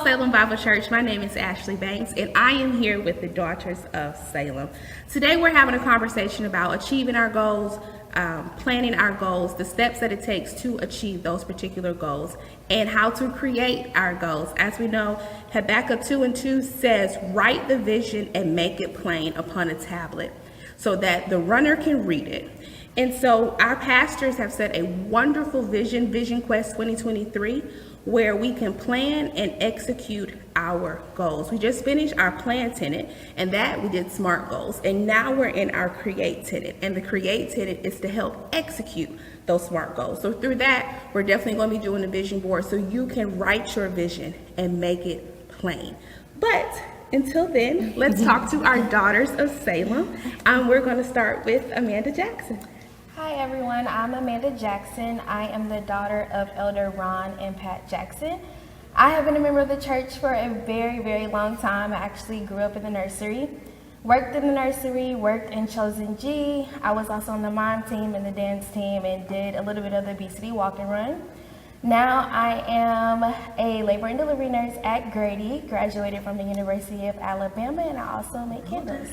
Salem Bible Church. My name is Ashley Banks, and I am here with the Daughters of Salem. Today we're having a conversation about achieving our goals, planning our goals, the steps that it takes to achieve those particular goals, and how to create our goals. As we know, Habakkuk 2:2 says, "Write the vision and make it plain upon a tablet so that the runner can read it." And so our pastors have set a wonderful Vision Quest 2023, where we can plan and execute our goals. We just finished our plan tenet, and that we did SMART goals. And now we're in our create tenet, and the create tenet is to help execute those SMART goals. So through that, we're definitely going to be doing a vision board so you can write your vision and make it plain. But until then, let's talk to our Daughters of Salem. We're going to start with Amanda Jackson. Hi everyone, I'm Amanda Jackson. I am the daughter of Elder Ron and Pat Jackson. I have been a member of the church for a very, very long time. I actually grew up in the nursery, worked in the nursery, worked in Chosen G. I was also on the mime team and the dance team and did a little bit of the obesity walk and run. Now I am a labor and delivery nurse at Grady, graduated from the University of Alabama, and I also make candles.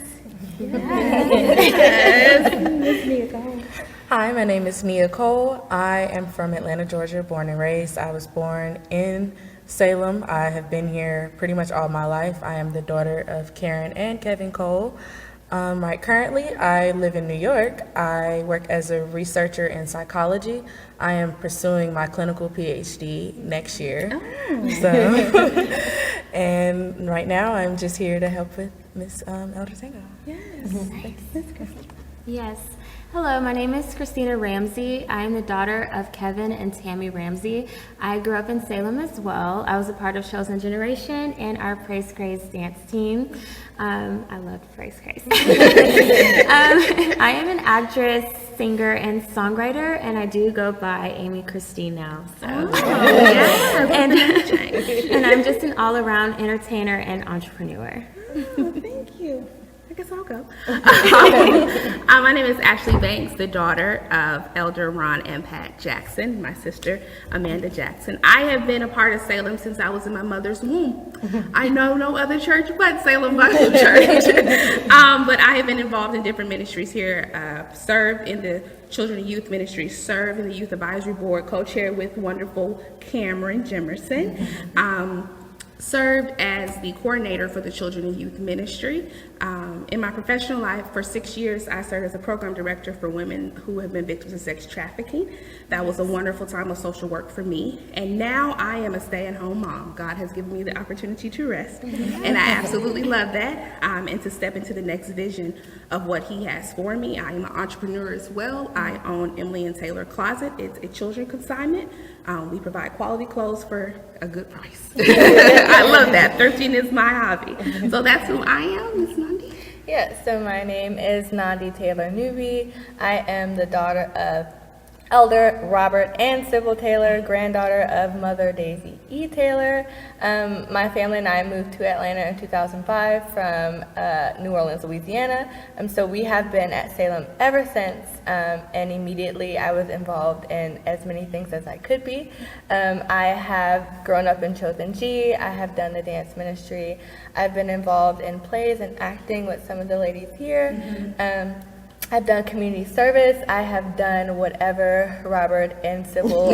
Hi, my name is Nia Cole. I am from Atlanta, Georgia, born and raised. I was born in Salem. I have been here pretty much all my life. I am the daughter of Karen and Kevin Cole. Currently, I live in New York. I work as a researcher in psychology. I am pursuing my clinical PhD next year. And right now, I'm just here to help with Miss Elder Tango. Yes. Hello, my name is Christina Ramsey. I am the daughter of Kevin and Tammy Ramsey. I grew up in Salem as well. I was a part of Chosen Generation and our Praise Grace dance team. I loved Praise Grace. I am an actress, singer, and songwriter, and I do go by Amy Christine now. So. And I'm just an all-around entertainer and entrepreneur. Thank you. I guess I'll go. My name is Ashley Banks, the daughter of Elder Ron and Pat Jackson, my sister Amanda Jackson. I have been a part of Salem since I was in my mother's womb. I know no other church but Salem Bible Church. But I have been involved in different ministries here, served in the Children and Youth Ministry, served in the Youth Advisory Board, co-chaired with wonderful Cameron Jimerson. Served as the coordinator for the Children and Youth Ministry. In my professional life, for 6 years, I served as a program director for women who have been victims of sex trafficking. That was a wonderful time of social work for me. And now I am a stay-at-home mom. God has given me the opportunity to rest, and I absolutely love that, and to step into the next vision of what He has for me. I am an entrepreneur as well. I own Emily and Taylor Closet. It's a children consignment. We provide quality clothes for a good price. I love that. 13 is my hobby. So that's who I am, Miss Nandi. Yeah, so my name is Nandi Taylor Newby. I am the daughter of Elder Robert and Sybil Taylor, granddaughter of Mother Daisy E. Taylor. My family and I moved to Atlanta in 2005 from New Orleans, Louisiana. So we have been at Salem ever since, and immediately I was involved in as many things as I could be. I have grown up in Chosen G. I have done the dance ministry. I've been involved in plays and acting with some of the ladies here. I've done community service. I have done whatever Robert and Sybil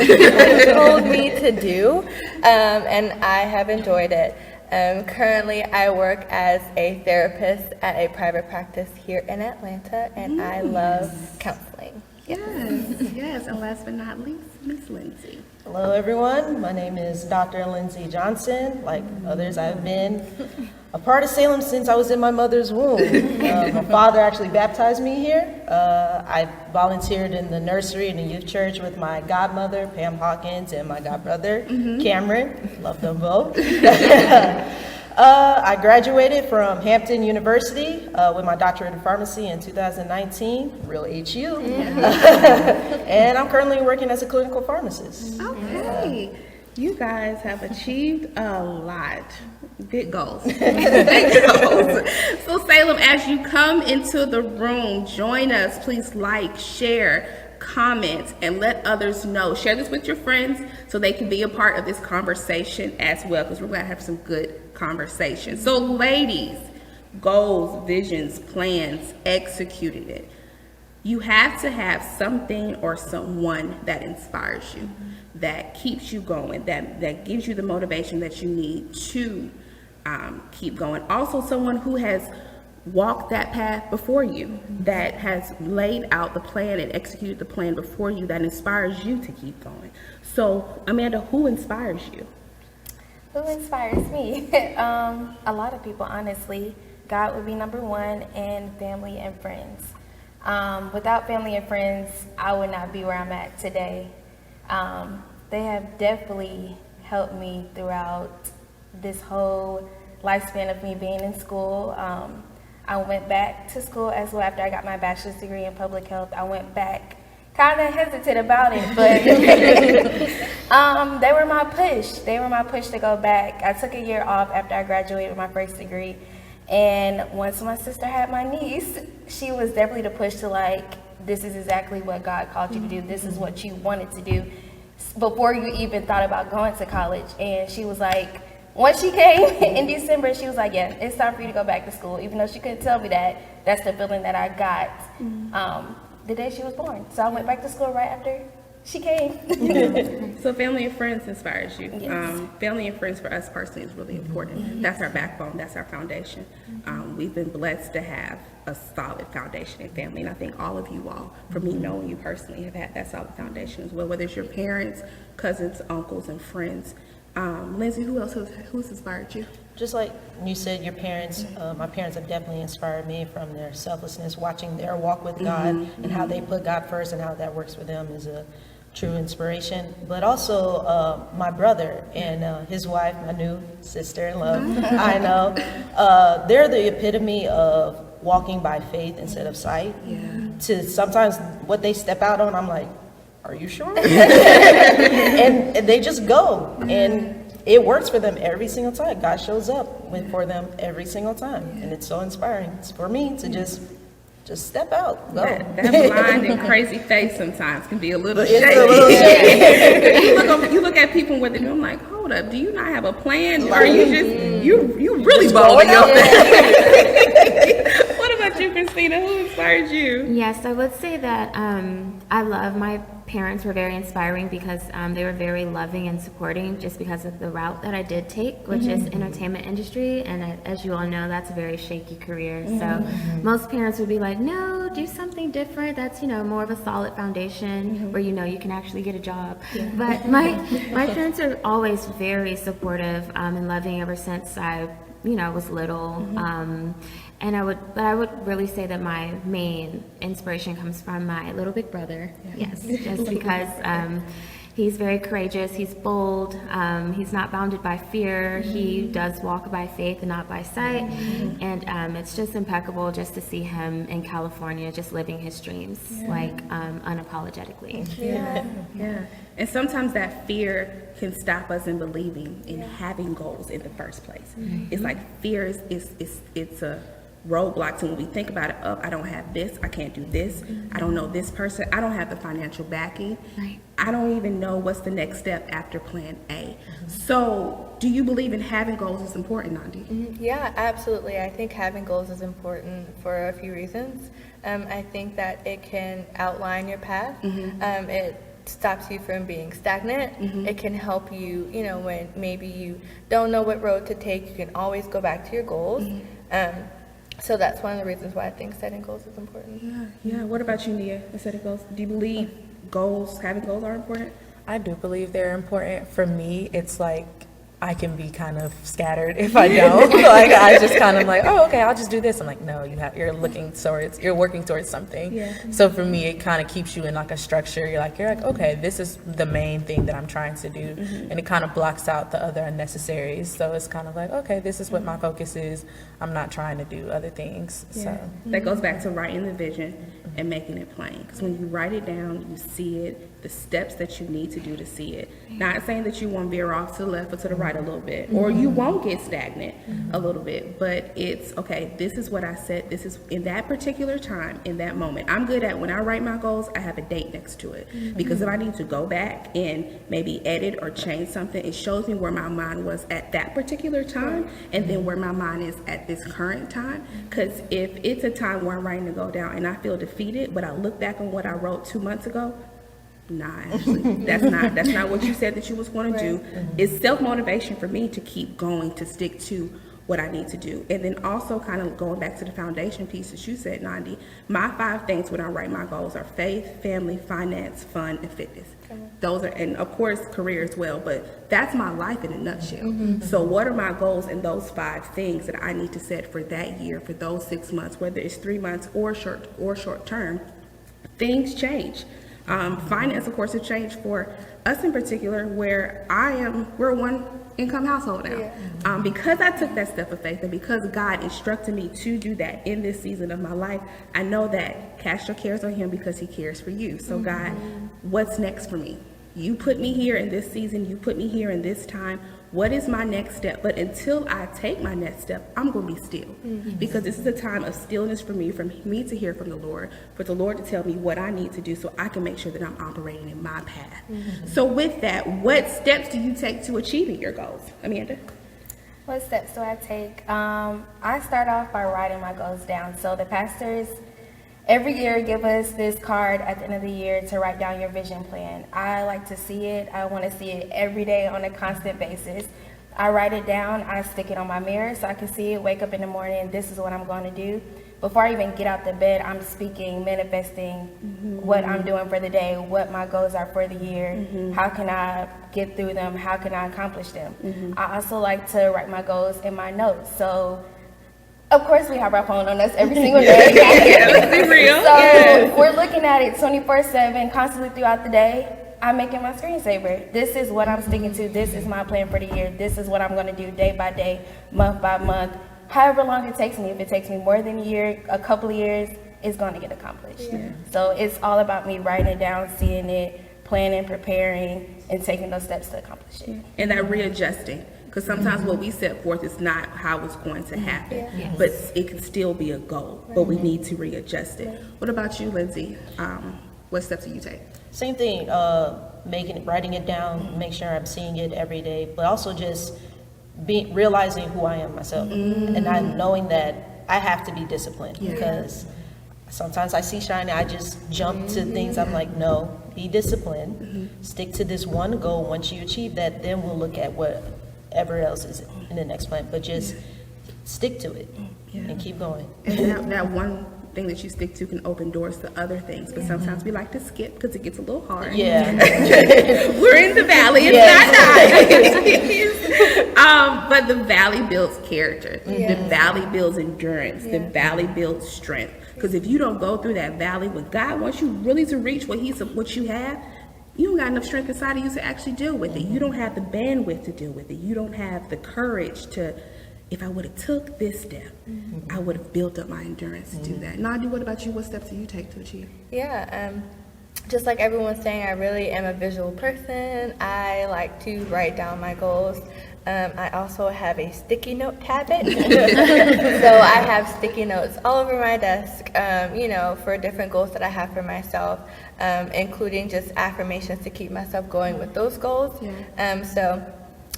told me to do, and I have enjoyed it. Currently, I work as a therapist at a private practice here in Atlanta, and I love counseling. Yes, and last but not least, Miss Lindsay. Hello everyone, my name is Dr. Lindsay Johnson. Like others, I've been a part of Salem since I was in my mother's womb. My father actually baptized me here. I volunteered in the nursery and the youth church with my godmother, Pam Hawkins, and my godbrother, Cameron. Love them both. I graduated from Hampton University with my doctorate in pharmacy in 2019, real HU. And I'm currently working as a clinical pharmacist. Okay. You guys have achieved a lot. Big goals. Big goals. So Salem, as you come into the room, join us. Please like, share, comment, and let others know. Share this with your friends so they can be a part of this conversation as well, because we're going to have some good conversation. So ladies, goals, visions, plans, executed it. You have to have something or someone that inspires you, that keeps you going, that gives you the motivation that you need to keep going. Also, someone who has walked that path before you, that has laid out the plan and executed the plan before you, that inspires you to keep going. So, Amanda, who inspires you? Who inspires me? A lot of people, honestly. God would be number one, and family and friends. Without family and friends, I would not be where I'm at today. They have definitely helped me throughout this whole lifespan of me being in school. I went back to school as well after I got my bachelor's degree in public health. I went back, kind of hesitant about it, but they were my push. They were my push to go back. I took a year off after I graduated with my first degree. And once my sister had my niece, she was definitely the push to like, this is exactly what God called you to do. This is what you wanted to do before you even thought about going to college. And she was like, once she came in December, she was like, yeah, it's time for you to go back to school. Even though she couldn't tell me that, that's the feeling that I got the day she was born. So I went back to school right after she came. So family and friends inspires you. Yes. Family and friends for us personally is really important. That's our backbone. That's our foundation. We've been blessed to have a solid foundation in family, and I think all of you all, for me knowing you personally, have had that solid foundation as well, whether it's your parents, cousins, uncles, and friends. Lindsay, who's inspired you? Just like you said, your parents, my parents have definitely inspired me from their selflessness, watching their walk with God and how they put God first and how that works for them is a true inspiration. But also my brother and his wife, my new sister-in-law, I know, they're the epitome of walking by faith instead of sight. To sometimes what they step out on, I'm like, are you sure? and they just go, and it works for them every single time. God shows up for them every single time, and it's so inspiring. It's for me to just step out, go. That blind and crazy face sometimes can be a little It's shaky. a little shaky. You look at people when they're doing, like, hold up, do you not have a plan? Or are you just, you really bold in your face? What about you, Christina? Who inspired you? Yes, I would say that I love my parents were very inspiring because they were very loving and supporting just because of the route that I did take, which is entertainment industry. And as you all know, that's a very shaky career. So most parents would be like, no, do something different. That's, more of a solid foundation where you can actually get a job. But my parents are always very supportive and loving ever since I was little. And I would really say that my main inspiration comes from my little big brother. Yes, just because he's very courageous, he's bold, he's not bounded by fear, he does walk by faith and not by sight, and it's just impeccable just to see him in California just living his dreams unapologetically. Yeah. And sometimes that fear can stop us in believing in having goals in the first place. It's like fear it's a roadblock to when we think about it. I don't have this, I can't do this, I don't know this person, I don't have the financial backing, I don't even know what's the next step after plan A. So do you believe in having goals is important, Nandi? Yeah, absolutely. I think having goals is important for a few reasons. I think that it can outline your path. It stops you from being stagnant. It can help you, when maybe you don't know what road to take, you can always go back to your goals. So that's one of the reasons why I think setting goals is important. Yeah. What about you, Nia? Setting goals? Do you believe having goals are important? I do believe they're important. For me, it's like I can be kind of scattered if I don't. Like I just kind of like, oh, okay, I'll just do this. I'm like, no, you're working towards something. So for me, it kind of keeps you in like a structure. You're like, okay, this is the main thing that I'm trying to do, and it kind of blocks out the other unnecessaries. So it's kind of like, okay, this is what my focus is. I'm not trying to do other things. So that goes back to writing the vision and making it plain. Because when you write it down, you see it, the steps that you need to do to see it. Not saying that you won't veer off to the left or to the right a little bit, or you won't get stagnant a little bit, but it's, okay, this is what I said, this is in that particular time, in that moment. I'm good at when I write my goals, I have a date next to it. Because if I need to go back and maybe edit or change something, it shows me where my mind was at that particular time, and then where my mind is at this current time. Because if it's a time where I'm writing to go down and I feel defeated, but I look back on what I wrote 2 months ago, nah, actually, that's not what you said that you was going to do. It's self-motivation for me to keep going, to stick to what I need to do. And then also kind of going back to the foundation piece that you said, Nandi, my 5 things when I write my goals are faith, family, finance, fun, and fitness. Those are, and of course, career as well, but that's my life in a nutshell. So what are my goals in those 5 things that I need to set for that year, for those 6 months, whether it's 3 months or short term? Things change. Finance, of course, has changed for us in particular, where we're a one-income household now. Because I took that step of faith, and because God instructed me to do that in this season of my life, I know that cast your cares on Him because He cares for you. So God, what's next for me? You put me here in this season, you put me here in this time. What is my next step? But until I take my next step, I'm going to be still. Because this is a time of stillness for me to hear from the Lord, for the Lord to tell me what I need to do so I can make sure that I'm operating in my path. So with that, what steps do you take to achieving your goals? Amanda? What steps do I take? I start off by writing my goals down. So the pastors every year give us this card at the end of the year to write down your vision plan. I like to see it. I want to see it every day on a constant basis. I write it down. I stick it on my mirror so I can see it, wake up in the morning, this is what I'm going to do. Before I even get out the bed, I'm speaking, manifesting what I'm doing for the day, what my goals are for the year, how can I get through them, how can I accomplish them. I also like to write my goals in my notes. So of course, we have our phone on us every single day. Let's be real. So we're looking at it 24/7, constantly throughout the day. I'm making my screensaver. This is what I'm sticking to. This is my plan for the year. This is what I'm going to do day by day, month by month. However long it takes me. If it takes me more than a year, a couple of years, it's going to get accomplished. So it's all about me writing it down, seeing it, planning, preparing, and taking those steps to accomplish it. And that readjusting. Because sometimes what we set forth is not how it's going to happen, but it can still be a goal, but we need to readjust it. What about you, Lindsay? What steps do you take? Same thing, writing it down, make sure I'm seeing it every day, but also just realizing who I am myself, and not knowing that I have to be disciplined, because sometimes I see shiny, I just jump to things. I'm like, no, be disciplined, stick to this one goal. Once you achieve that, then we'll look at whatever else is in the next plan, but just stick to it and keep going. And that one thing that you stick to can open doors to other things, but sometimes we like to skip because it gets a little hard. We're in the valley, it's not nice. But the valley builds character, the valley builds endurance, the valley builds strength. Because if you don't go through that valley, when God wants you really to reach what you have, you don't got enough strength inside of you to actually deal with it. You don't have the bandwidth to deal with it. You don't have the courage to, if I would have took this step, I would have built up my endurance to do that. Nadi, what about you? What steps do you take to achieve? Just like everyone's saying, I really am a visual person. I like to write down my goals. I also have a sticky note habit. So I have sticky notes all over my desk, for different goals that I have for myself, including just affirmations to keep myself going with those goals. So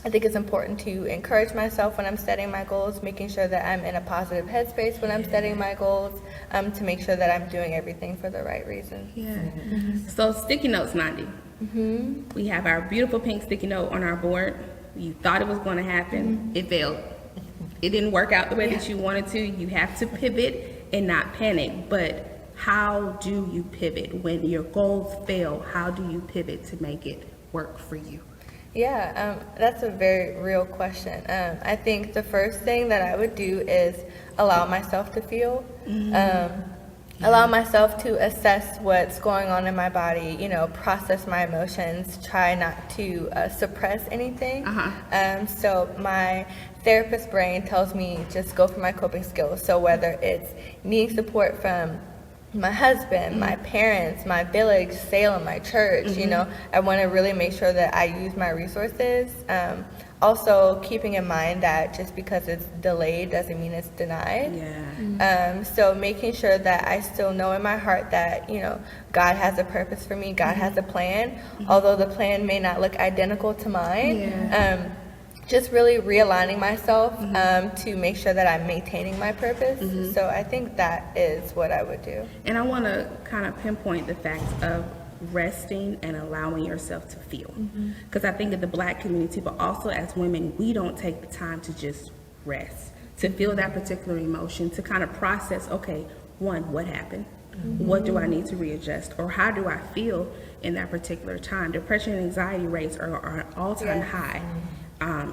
I think it's important to encourage myself when I'm setting my goals, making sure that I'm in a positive headspace when I'm setting my goals, to make sure that I'm doing everything for the right reason. So sticky notes, Nandi. We have our beautiful pink sticky note on our board. You thought it was going to happen. It failed. It didn't work out the way that you wanted to. You have to pivot and not panic. But how do you pivot? When your goals fail, how do you pivot to make it work for you? That's a very real question. I think the first thing that I would do is allow myself to feel. Allow myself to assess what's going on in my body, process my emotions, try not to suppress anything. So my therapist brain tells me just go for my coping skills. So whether it's needing support from my husband, my parents, my village, Salem, my church. You know, I want to really make sure that I use my resources. Also, keeping in mind that just because it's delayed doesn't mean it's denied. Yeah. So making sure that I still know in my heart that, you know, God has a purpose for me, God has a plan, although the plan may not look identical to mine. Just really realigning myself to make sure that I'm maintaining my purpose. So I think that is what I would do. And I want to kind of pinpoint the fact of resting and allowing yourself to feel, because I think in the Black community, but also as women, we don't take the time to just rest, to feel that particular emotion, to kind of process, okay, one, what happened? What do I need to readjust? Or how do I feel in that particular time? Depression and anxiety rates are an all-time high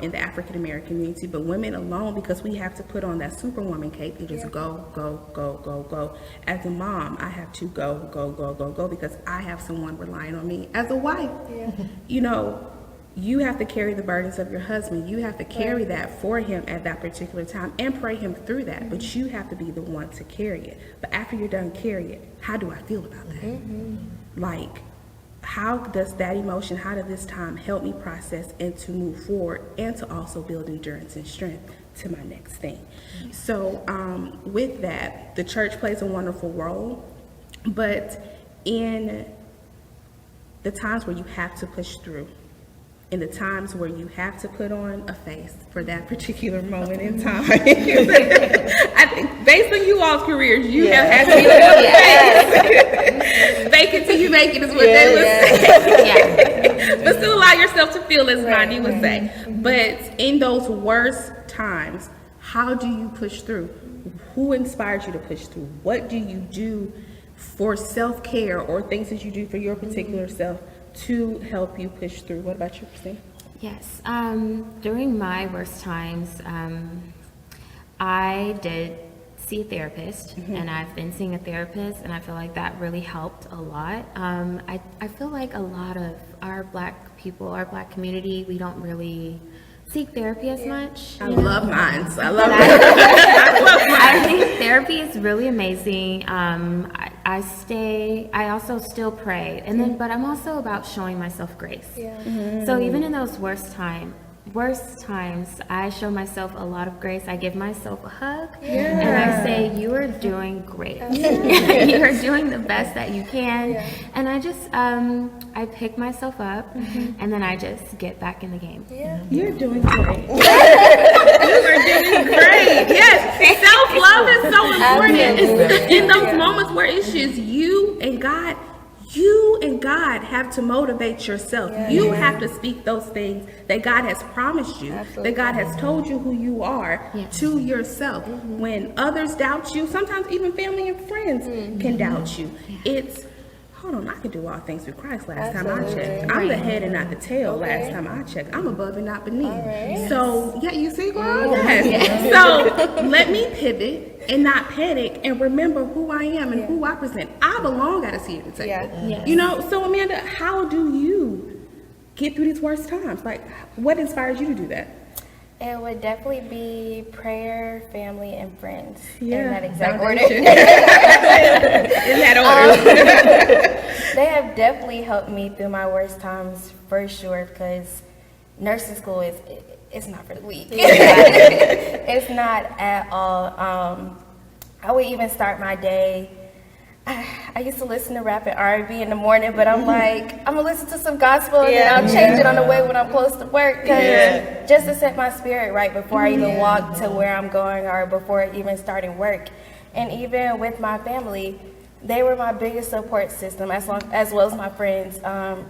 in the African American community, but women alone, because we have to put on that superwoman cape and just go, go, go, go, go. As a mom, I have to go, go, go, go, go, because I have someone relying on me. As a wife, you know, you have to carry the burdens of your husband. You have to carry that for him at that particular time and pray him through that, but you have to be the one to carry it. But after you're done carrying it, how do I feel about that? Like, how does that emotion, how does this time help me process and to move forward and to also build endurance and strength to my next thing? So with that, the church plays a wonderful role, but in the times where you have to push through, in the times where you have to put on a face for that particular moment in time, I think based on you all's careers, you have had to be a face. Fake it till you make it is what they would say. But still allow yourself to feel, as Nandi would say. But in those worst times, how do you push through? Who inspired you to push through? What do you do for self-care or things that you do for your particular self to help you push through? What about you, Christine? Yes. During my worst times, I did see a therapist, and I've been seeing a therapist, and I feel like that really helped a lot. I feel like a lot of our Black people, our Black community, we don't really seek therapy as much. I love mine. I love it. I think therapy is really amazing. I also still pray, and then, but I'm also about showing myself grace. So even in those worst times, I show myself a lot of grace. I give myself a hug, and I say, you are doing great. You are doing the best that you can. And I just, I pick myself up, and then I just get back in the game. You're doing great. You are doing great. Yes. Self-love is so important. It's in those moments where it's just you and God. You and God have to motivate yourself. You have to speak those things that God has promised you, that God has told you who you are to yourself. When others doubt you, sometimes even family and friends can doubt you. It's, hold on, I can do all things through Christ last time I checked. I'm the head and not the tail last time I checked. I'm above and not beneath. So, yeah, you see, girl? Yes. So, let me pivot and not panic and remember who I am and who I present. I belong at a seat at the table. You know, so Amanda, how do you get through these worst times? Like, what inspires you to do that? It would definitely be prayer, family, and friends. In that exact order. In that order. They have definitely helped me through my worst times for sure, because nursing school it's not for the weak. It's not at all. I would even start my day. I used to listen to rap and R&B in the morning, but I'm like, I'm gonna listen to some gospel and then I'll change it on the way when I'm close to work, just to set my spirit right before I even walk to where I'm going or before even starting work. And even with my family, they were my biggest support system, as well as my friends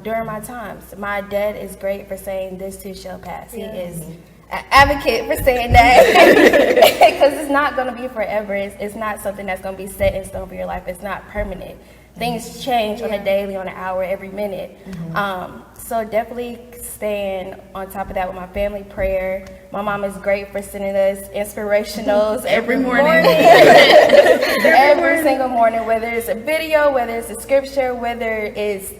during my times. My dad is great for saying this too shall pass. He is an advocate for saying that, because it's not going to be forever. It's not something that's going to be set in stone for your life. It's not permanent. Things change on a daily, on an hour, every minute. So definitely staying on top of that with my family, prayer. My mom is great for sending us inspirationals every morning. Every single morning, whether it's a video, whether it's a scripture, whether it's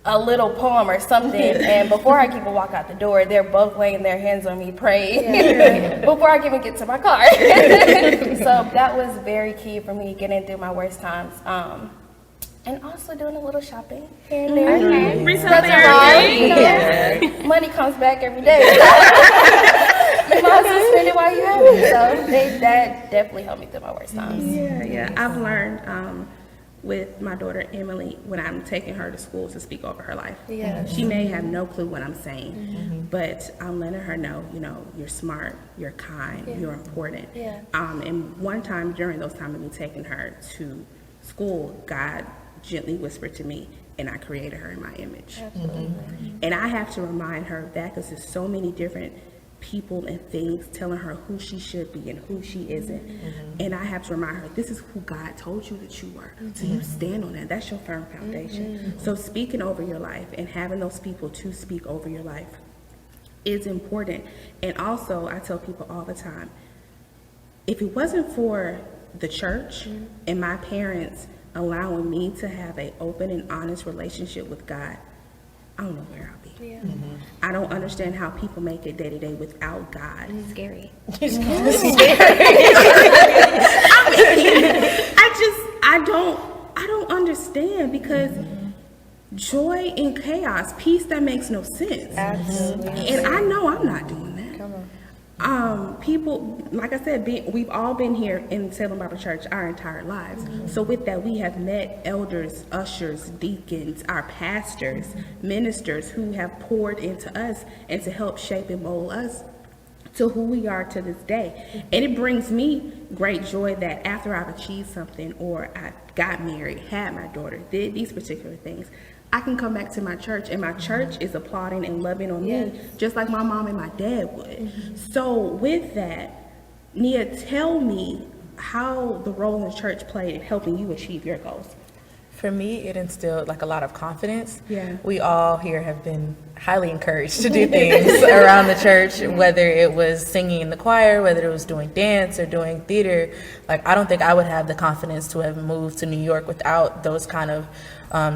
a little poem or something, and before I can even walk out the door, they're both laying their hands on me praying before I can even get to my car. So that was very key for me getting through my worst times. And also doing a little shopping here and there. Okay. That's right. You know, money comes back every day. You might as well spend it while you have it. So that definitely helped me through my worst times. Yeah. I've learned with my daughter Emily, when I'm taking her to school, to speak over her life. She may have no clue what I'm saying, but I'm letting her know, you're smart, you're kind, you're important. And one time during those times of me taking her to school, God gently whispered to me, and I created her in my image. And I have to remind her of that, because there's so many different people and things telling her who she should be and who she isn't. And I have to remind her, this is who God told you that you were. So you stand on that. That's your firm foundation. So speaking over your life and having those people to speak over your life is important. And also, I tell people all the time, if it wasn't for the church and my parents allowing me to have an open and honest relationship with God, I don't know where I'll be. I don't understand how people make it day to day without God. It's scary. I don't understand, because joy in chaos, peace that makes no sense. Absolutely. And I know I'm not doing that. People, like I said, we've all been here in Salem Bible Church our entire lives. So with that, we have met elders, ushers, deacons, our pastors, ministers who have poured into us and to help shape and mold us to who we are to this day. And it brings me great joy that after I've achieved something, or I got married, had my daughter, did these particular things, I can come back to my church, and my church is applauding and loving on me just like my mom and my dad would. So with that, Nia, tell me how the role in the church played in helping you achieve your goals. For me, it instilled like a lot of confidence. Yeah. We all here have been highly encouraged to do things around the church, whether it was singing in the choir, whether it was doing dance or doing theater. Like, I don't think I would have the confidence to have moved to New York without those kind of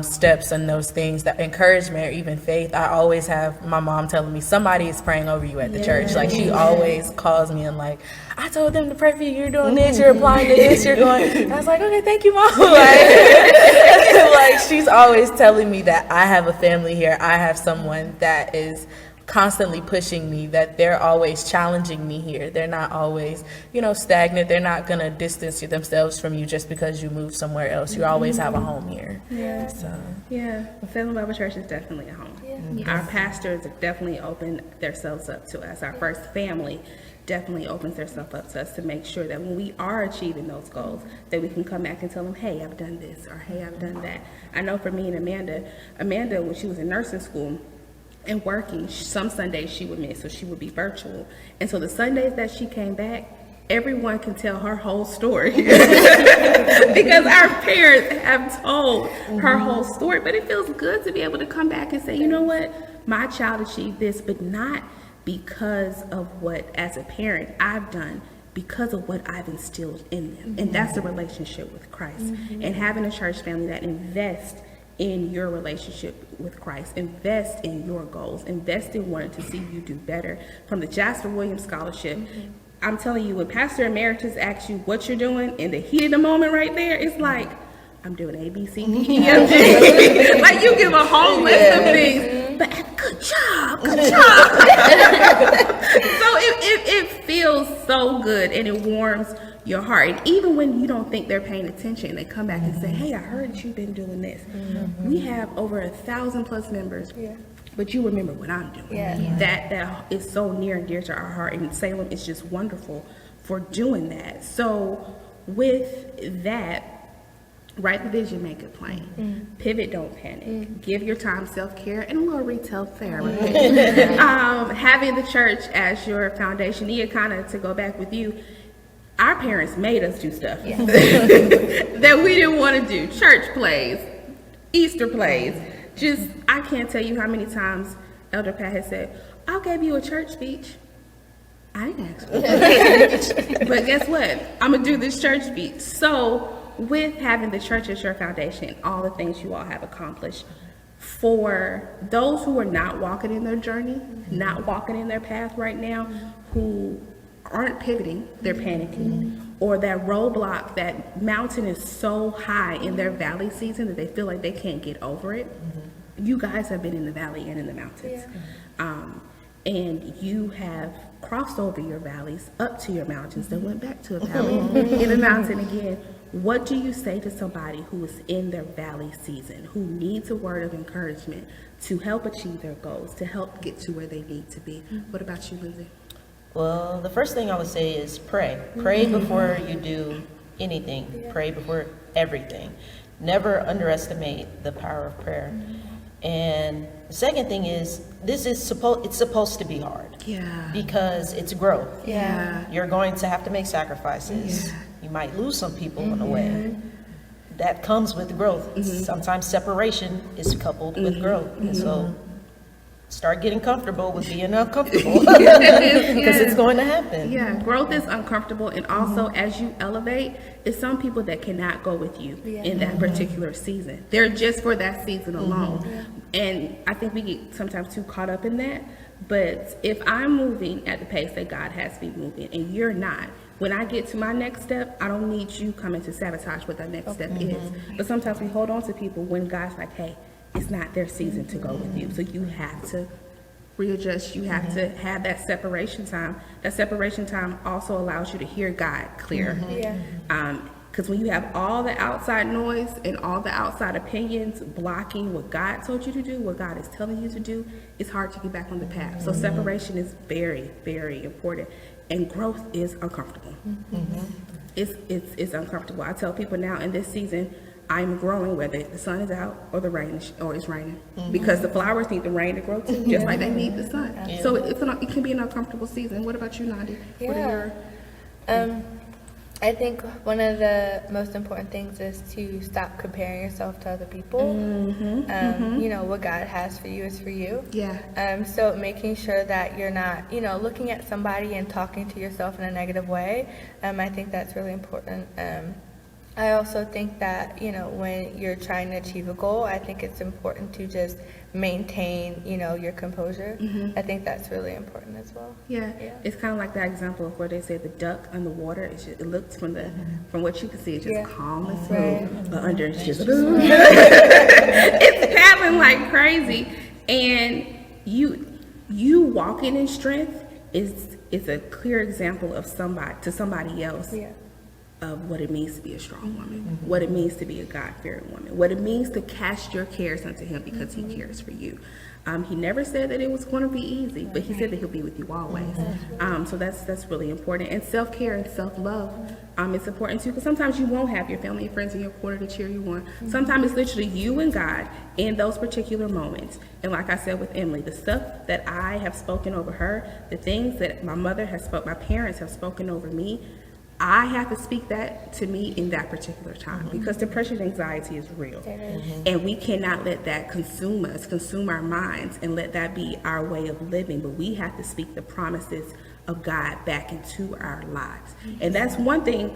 steps and those things, that encouragement or even faith. I always have my mom telling me somebody is praying over you at the church. Like, she always calls me and like, I told them to pray for you, you're doing this, you're applying to this, you're going. And I was like, okay, thank you, Mom. Like, she's always telling me that I have a family here, I have someone that is constantly pushing me, that they're always challenging me here. They're not always, stagnant. They're not going to distance themselves from you just because you move somewhere else. You always have a home here. Salem Bible Church is definitely a home. Our pastors have definitely opened themselves up to us. Our first family definitely opens themselves up to us to make sure that when we are achieving those goals, that we can come back and tell them, hey, I've done this, or hey, I've done that. I know for me and Amanda, when she was in nursing school and working, some Sundays she would miss, so she would be virtual. And so the Sundays that she came back, everyone can tell her whole story because our parents have told her whole story. But it feels good to be able to come back and say, you know what, my child achieved this, but not because of what, as a parent, I've done, because of what I've instilled in them. And that's the relationship with Christ. And having a church family that invests in your relationship with Christ, invest in your goals, invest in wanting to see you do better. From the Jasper Williams Scholarship, I'm telling you, when Pastor Emeritus asks you what you're doing in the heat of the moment right there, it's like, I'm doing A, B, C, D, E, F, G. Like, you give a whole list of things, but good job. So it feels so good, and it warms your heart. And even when you don't think they're paying attention, they come back and say, hey, I heard that you've been doing this. We have over 1,000+ members. But you remember what I'm doing. That is so near and dear to our heart, and Salem is just wonderful for doing that. So with that, write the vision, make it plain. Pivot, don't panic. Give your time self-care and a little retail therapy. Having the church as your foundation. Nia, kind of to go back with you, our parents made us do stuff that we didn't want to do. Church plays, Easter plays. Just, I can't tell you how many times Elder Pat has said, I'll give you a church speech. I didn't ask for it. But guess what? I'm going to do this church speech. So with having the church as your foundation, all the things you all have accomplished, For those who are not walking in their journey, not walking in their path right now, who aren't pivoting, they're panicking, or that roadblock, that mountain is so high in their valley season that they feel like they can't get over it. You guys have been in the valley and in the mountains. And you have crossed over your valleys up to your mountains, then went back to a valley, in a mountain again. What do you say to somebody who is in their valley season, who needs a word of encouragement to help achieve their goals, to help get to where they need to be? What about you, Lindsay? Well, the first thing I would say is pray. Pray before you do anything. Pray before everything. Never underestimate the power of prayer. And the second thing is, it's supposed to be hard. Yeah. Because it's growth. Yeah. You're going to have to make sacrifices. Yeah. You might lose some people on the way. That comes with growth. Sometimes separation is coupled with growth. And so start getting comfortable with being uncomfortable, because it's going to happen. Yeah, growth is uncomfortable, and also as you elevate, it's some people that cannot go with you in that particular season. They're just for that season alone. And I think we get sometimes too caught up in that. But if I'm moving at the pace that God has me moving and you're not, when I get to my next step, I don't need you coming to sabotage what that next step is. But sometimes we hold on to people when God's like, hey, it's not their season to go with you. So you have to readjust. You have to have that separation time. That separation time also allows you to hear God clear. Because when you have all the outside noise and all the outside opinions blocking what God told you to do, what God is telling you to do, it's hard to get back on the path. So separation is very, very important. And growth is uncomfortable. It's uncomfortable. I tell people now in this season, I'm growing whether the sun is out or it's raining, because the flowers need the rain to grow too, just like they need the sun. So it can be an uncomfortable season. What about you, Nandi? What are your... I think one of the most important things is to stop comparing yourself to other people. You know, what God has for you is for you. So making sure that you're not, looking at somebody and talking to yourself in a negative way. I think that's really important. I also think that, when you're trying to achieve a goal, I think it's important to just maintain, your composure. I think that's really important as well. It's kind of like that example of where they say the duck on the water, it looks from what you can see, it's just calm and smooth, but under it's just, it's paddling like crazy. And you walking in strength is a clear example of somebody else. Of what it means to be a strong woman, what it means to be a God-fearing woman, what it means to cast your cares unto him because he cares for you. He never said that it was going to be easy, but he said that he'll be with you always. So that's really important. And self-care and self-love, it's important too, because sometimes you won't have your family and friends in your corner to cheer you on. Sometimes it's literally you and God in those particular moments. And like I said with Emily, the stuff that I have spoken over her, the things that my parents have spoken over me, I have to speak that to me in that particular time, because depression and anxiety is real. And we cannot let that consume us, consume our minds, and let that be our way of living. But we have to speak the promises of God back into our lives. And that's one thing,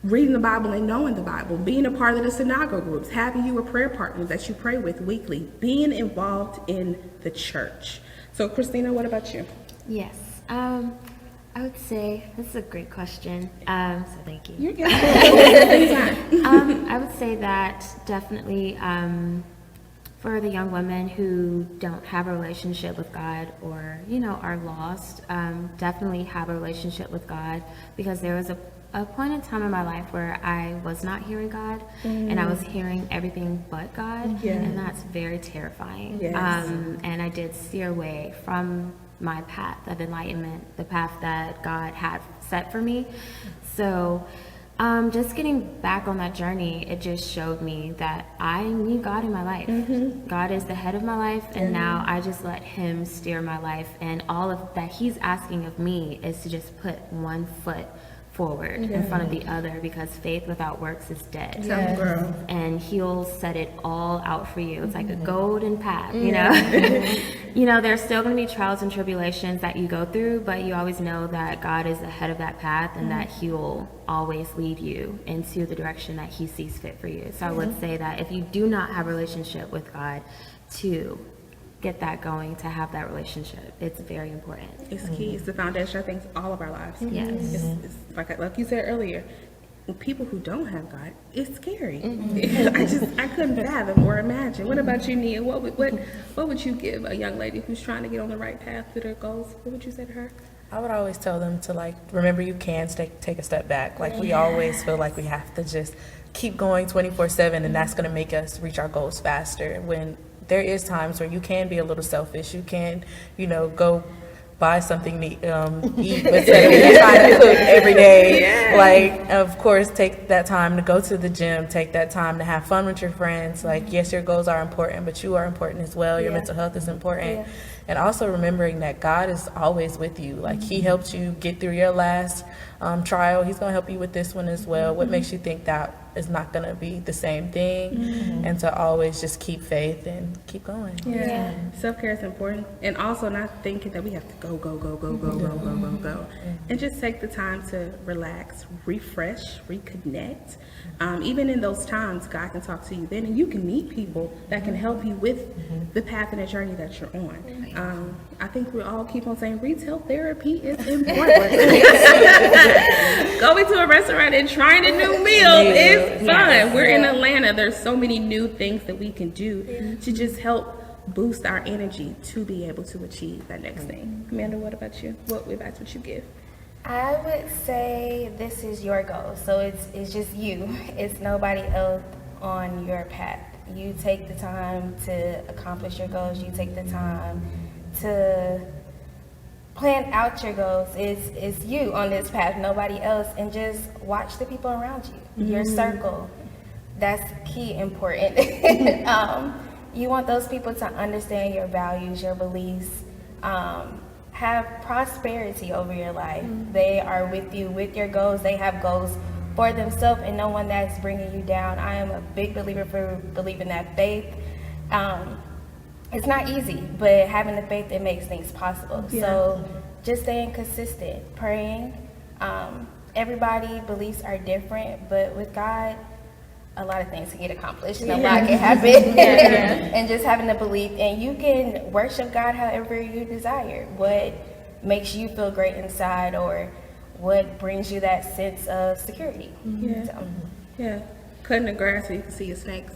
reading the Bible and knowing the Bible, being a part of the synagogue groups, having you a prayer partner that you pray with weekly, being involved in the church. So Christina, what about you? Yes. I would say, this is a great question, so thank you. You're good. I would say that definitely for the young women who don't have a relationship with God or, are lost, definitely have a relationship with God, because there was a point in time in my life where I was not hearing God and I was hearing everything but God, and that's very terrifying. And I did steer away from my path of enlightenment, the path that God had set for me. So just getting back on that journey, it just showed me that I need God in my life. God is the head of my life, and now I just let him steer my life, and all of that he's asking of me is to just put one foot forward in front of the other, because faith without works is dead. Tell 'em, girl. And he'll set it all out for you. It's like a golden path, you know. You know, there's still going to be trials and tribulations that you go through, but you always know that God is ahead of that path and that he'll always lead you into the direction that he sees fit for you. So I would say that if you do not have a relationship with God, to get that going, to have that relationship, it's very important. It's key. It's the foundation, I think, of all of our lives. Yes. It's like you said earlier, people who don't have God, it's scary. I couldn't fathom or imagine. What about you, Nia? What would you give a young lady who's trying to get on the right path to their goals? What would you say to her? I would always tell them to, like, remember you can take a step back. Like, we always feel like we have to just keep going 24/7, and that's going to make us reach our goals faster. When there is times where you can be a little selfish, you can, you know, go buy something to eat instead of trying to cook every day. Like, of course, take that time to go to the gym, take that time to have fun with your friends. Like, yes, your goals are important, but you are important as well. Your mental health is important. And also remembering that God is always with you. Like, he helped you get through your last trial. He's going to help you with this one as well. What makes you think that is not going to be the same thing? And to always just keep faith and keep going. Self-care is important, and also not thinking that we have to go, and just take the time to relax, refresh, reconnect. Even in those times, God can talk to you then, and you can meet people that can help you with the path and the journey that you're on. I think we all keep on saying retail therapy is important. Going to a restaurant and trying a new meal is fun. We're in Atlanta. There's so many new things that we can do to just help boost our energy to be able to achieve that next thing. Amanda, what about you? What advice would you give? I would say this is your goal, so it's just you. It's nobody else on your path. You take the time to accomplish your goals. You take the time to plan out your goals. It's you on this path, nobody else, and just watch the people around you, your circle. That's key important. You want those people to understand your values, your beliefs, have prosperity over your life. They are with you with your goals. They have goals for themselves and no one that's bringing you down. I am a big believer for believing that faith. It's not easy, but having the faith, it makes things possible. So just staying consistent, praying. Everybody beliefs are different, but with God, a lot of things can get accomplished and a lot can happen. And just having the belief, and you can worship God however you desire. What makes you feel great inside, or what brings you that sense of security. Cutting the grass so you can see your snakes.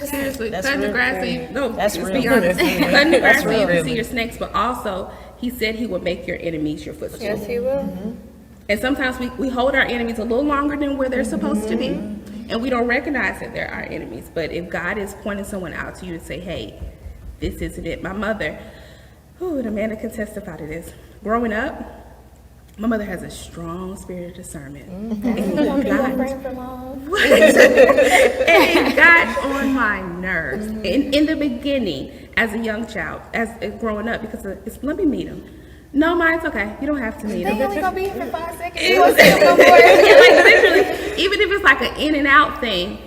Seriously, That's cutting the real. grass so you, no, That's let's real. be honest. Cutting the grass so you real. can see your snakes, but also he said he would make your enemies your footstool. Yes, he will. And sometimes we hold our enemies a little longer than where they're supposed to be. And we don't recognize that they're our enemies. But if God is pointing someone out to you to say, hey, this isn't it. My mother, and Amanda can testify to this. Growing up, my mother has a strong spirit of discernment. And it got on my nerves. In the beginning, as a young child, as growing up, because let me meet him. No, Ma, it's okay. You don't have to meet him. They only gonna be here for 5 seconds. It was like literally, even if it's like an in and out thing,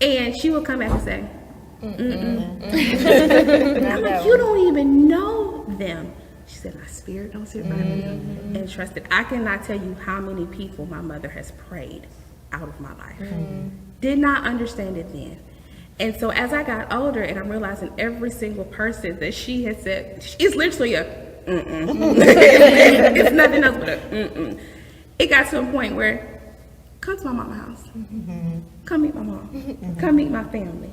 and she would come back and say, I'm like, you don't even know them. She said, my spirit don't sit right with them. And trusted. I cannot tell you how many people my mother has prayed out of my life. Did not understand it then. And so as I got older, and I'm realizing every single person that she has said, it's literally a it's nothing else but a It got to a point where, come to my mama's house. Come meet my mom. Come meet my family.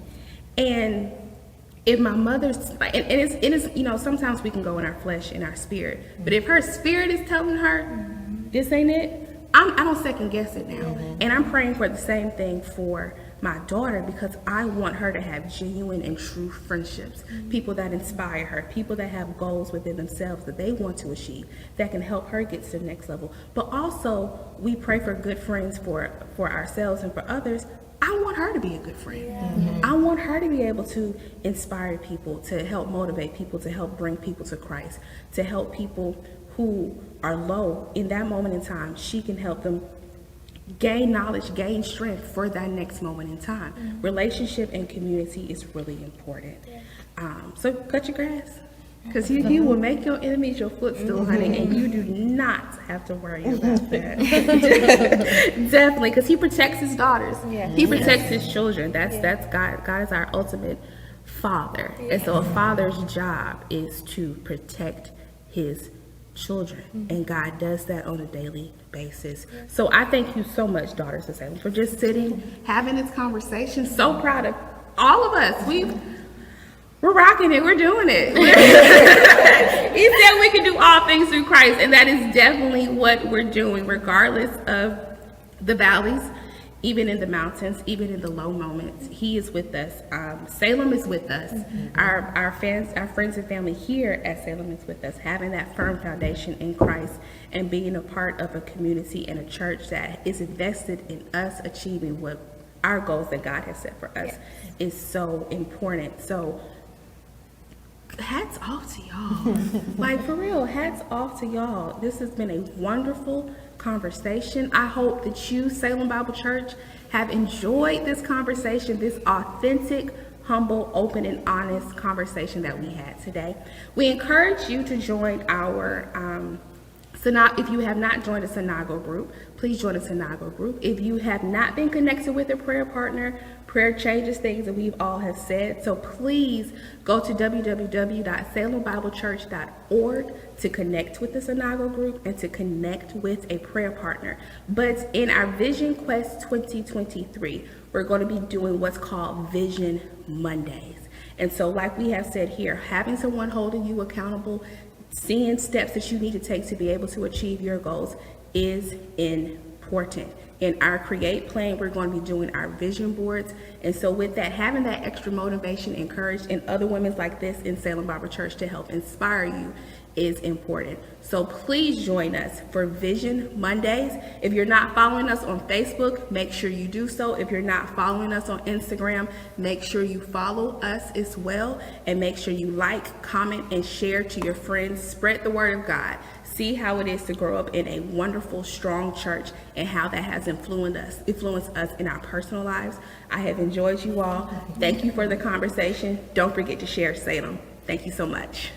And if my mother's, and it is, you know, sometimes we can go in our flesh and our spirit, but if her spirit is telling her, this ain't it, I don't second guess it now. And I'm praying for the same thing for my daughter, because I want her to have genuine and true friendships, people that inspire her, people that have goals within themselves that they want to achieve, that can help her get to the next level. But also, we pray for good friends for ourselves and for others. I want her to be a good friend. I want her to be able to inspire people, to help motivate people, to help bring people to Christ, to help people who are low in that moment in time, she can help them gain knowledge, gain strength for that next moment in time. Relationship and community is really important. So cut your grass, because he will make your enemies your footstool, honey, and you do not have to worry about that. Definitely, because he protects his daughters. He protects his children. That's God. God is our ultimate father, and so a father's job is to protect his children, and God does that on a daily basis. So I thank you so much, Daughters of Salem, for just sitting, having this conversation. So proud of all of us. We're rocking it. We're doing it. He said we can do all things through Christ, and that is definitely what we're doing, regardless of the valleys, even in the mountains, even in the low moments. He is with us. Salem is with us. Our friends and family here at Salem is with us, having that firm foundation in Christ and being a part of a community and a church that is invested in us achieving what our goals that God has set for us is so important. So hats off to y'all. Like, for real, hats off to y'all. This has been a wonderful conversation. I hope that you, Salem Bible Church, have enjoyed this conversation, this authentic, humble, open, and honest conversation that we had today. We encourage you to join our if you have not joined a Synagogue group, please join a Synagogue group. If you have not been connected with a prayer partner, prayer changes things that we've all have said. So please go to www.salembiblechurch.org to connect with the Synagogue group and to connect with a prayer partner. But in our Vision Quest 2023, we're going to be doing what's called Vision Mondays. And so, like we have said here, having someone holding you accountable, seeing steps that you need to take to be able to achieve your goals is important. In our Create plan, we're going to be doing our vision boards. And so with that, having that extra motivation, encouraged, and other women like this in Salem Bible Church to help inspire you is important. So please join us for Vision Mondays. If you're not following us on Facebook, make sure you do so. If you're not following us on Instagram, make sure you follow us as well. And make sure you like, comment, and share to your friends. Spread the word of God. See how it is to grow up in a wonderful, strong church and how that has influenced us in our personal lives. I have enjoyed you all. Thank you for the conversation. Don't forget to share Salem. Thank you so much.